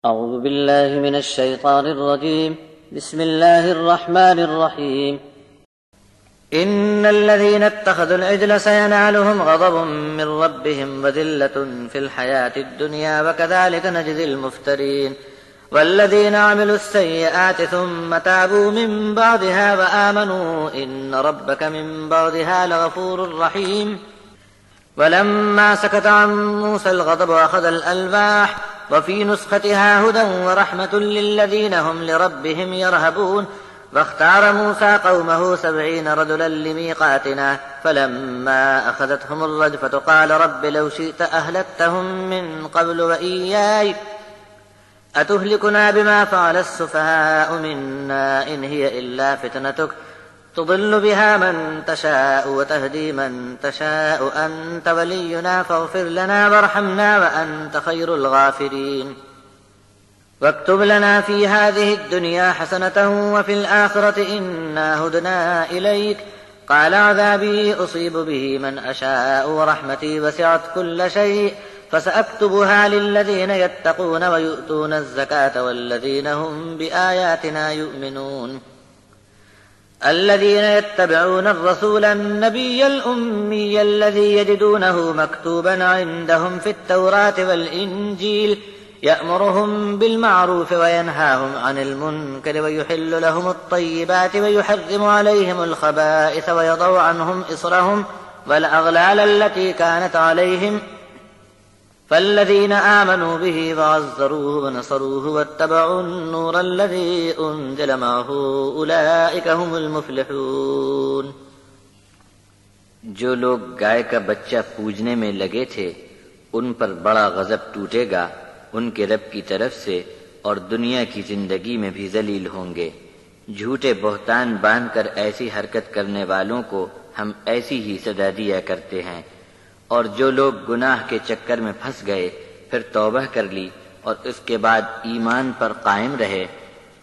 أعوذ بالله من الشيطان الرجيم بسم الله الرحمن الرحيم إن الذين اتخذوا العجل سينالهم غضب من ربهم وذلة في الحياة الدنيا وكذلك نجزي المفترين والذين عملوا السيئات ثم تابوا من بعدها وآمنوا إن ربك من بعدها لغفور رحيم ولما سكت عن موسى الغضب أخذ الألواح وفي نسختها هدى ورحمة للذين هم لربهم يرهبون واختار موسى قومه 70 رجلا لميقاتنا فلما أخذتهم الرجفة قال رب لو شئت أهلكتهم من قبل وإياي أتهلكنا بما فعل السفهاء منا إن هي إلا فتنتك تضل بها من تشاء وتهدي من تشاء أنت ولينا فاغفر لنا وارحمنا وأنت خير الغافرين واكتب لنا في هذه الدنيا حسنة وفي الآخرة إنا هدنا إليك قال عذابي أصيب به من أشاء ورحمتي وسعت كل شيء فسأكتبها للذين يتقون ويؤتون الزكاة والذين هم بآياتنا يؤمنون الذين يتبعون الرسول النبي الأمي الذي يجدونه مكتوبا عندهم في التوراة والإنجيل يأمرهم بالمعروف وينهاهم عن المنكر ويحل لهم الطيبات ويحرم عليهم الخبائث ويضع عنهم إصرهم والأغلال التي كانت عليهم فالذين آمنوا به وعزروه ونصروه واتبعوا النور الذي أنزل معه أولئك هم المفلحون۔ جو لوگ گائے کا بچہ پوجنے میں لگے تھے ان پر بڑا غضب ٹوٹے گا ان کے رب کی طرف سے اور دنیا کی زندگی میں بھی ذلیل ہوں گے۔ جھوٹے بہتان باندھ کر ایسی حرکت کرنے والوں کو ہم ایسی ہی سزا دیا کرتے ہیں، اور جو لوگ گناہ کے چکر میں پھنس گئے پھر توبہ کر لی اور اس کے بعد ایمان پر قائم رہے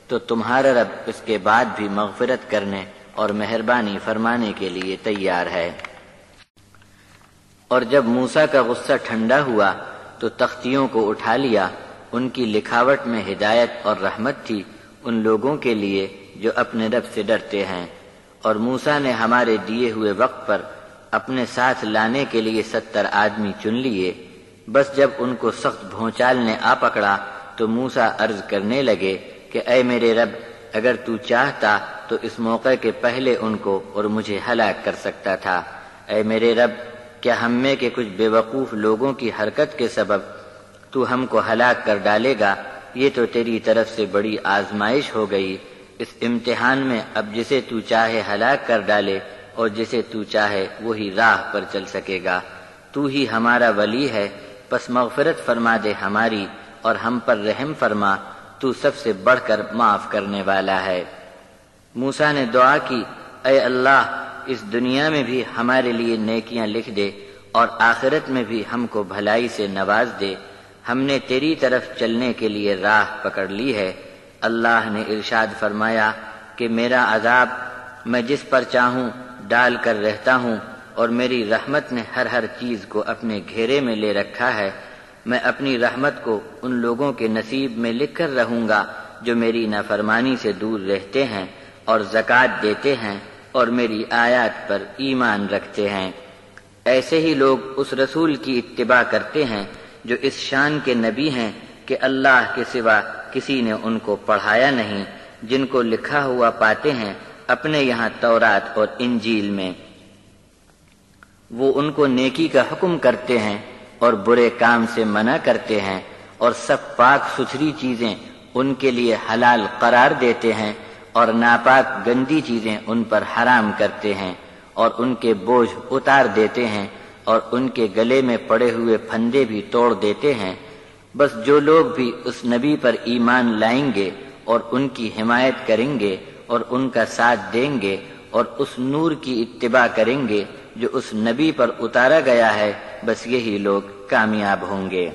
تو تمہارا رب اس کے بعد بھی مغفرت کرنے اور مہربانی فرمانے کے لیے تیار ہے۔ اور جب موسیٰ کا غصہ ٹھنڈا ہوا تو تختیوں کو اٹھا لیا، ان کی لکھاوٹ میں ہدایت اور رحمت تھی ان لوگوں کے لیے جو اپنے رب سے ڈرتے ہیں۔ اور موسیٰ نے ہمارے دیے ہوئے وقت پر اپنے ساتھ لانے کے لیے 70 آدمی چن لیے۔ بس جب ان کو سخت بھونچال نے آ پکڑا تو موسیٰ عرض کرنے لگے کہ اے میرے رب، اگر تو چاہتا تو اس موقع کے پہلے ان کو اور مجھے ہلاک کر سکتا تھا۔ اے میرے رب، کیا ہم میں کے کچھ بے وقوف لوگوں کی حرکت کے سبب تو ہم کو ہلاک کر ڈالے گا؟ یہ تو تیری طرف سے بڑی آزمائش ہو گئی۔ اس امتحان میں اب جسے تو چاہے ہلاک کر ڈالے اور جسے تو چاہے وہی راہ پر چل سکے گا۔ تو ہی ہمارا ولی ہے، پس مغفرت فرما دے ہماری اور ہم پر رحم فرما، تو سب سے بڑھ کر معاف کرنے والا ہے۔ موسیٰ نے دعا کی، اے اللہ، اس دنیا میں بھی ہمارے لیے نیکیاں لکھ دے اور آخرت میں بھی ہم کو بھلائی سے نواز دے۔ ہم نے تیری طرف چلنے کے لیے راہ پکڑ لی ہے۔ اللہ نے ارشاد فرمایا کہ میرا عذاب میں جس پر چاہوں ڈال کر رہتا ہوں، اور میری رحمت نے ہر چیز کو اپنے گھیرے میں لے رکھا ہے۔ میں اپنی رحمت کو ان لوگوں کے نصیب میں لکھ کر رہوں گا جو میری نافرمانی سے دور رہتے ہیں اور زکوٰۃ دیتے ہیں اور میری آیات پر ایمان رکھتے ہیں۔ ایسے ہی لوگ اس رسول کی اتباع کرتے ہیں جو اس شان کے نبی ہیں کہ اللہ کے سوا کسی نے ان کو پڑھایا نہیں، جن کو لکھا ہوا پاتے ہیں اپنے یہاں تورات اور انجیل میں۔ وہ ان کو نیکی کا حکم کرتے ہیں اور برے کام سے منع کرتے ہیں، اور سب پاک ستھری چیزیں ان کے لیے حلال قرار دیتے ہیں اور ناپاک گندی چیزیں ان پر حرام کرتے ہیں، اور ان کے بوجھ اتار دیتے ہیں اور ان کے گلے میں پڑے ہوئے پھندے بھی توڑ دیتے ہیں۔ بس جو لوگ بھی اس نبی پر ایمان لائیں گے اور ان کی حمایت کریں گے اور ان کا ساتھ دیں گے اور اس نور کی اتباع کریں گے جو اس نبی پر اتارا گیا ہے، بس یہی لوگ کامیاب ہوں گے۔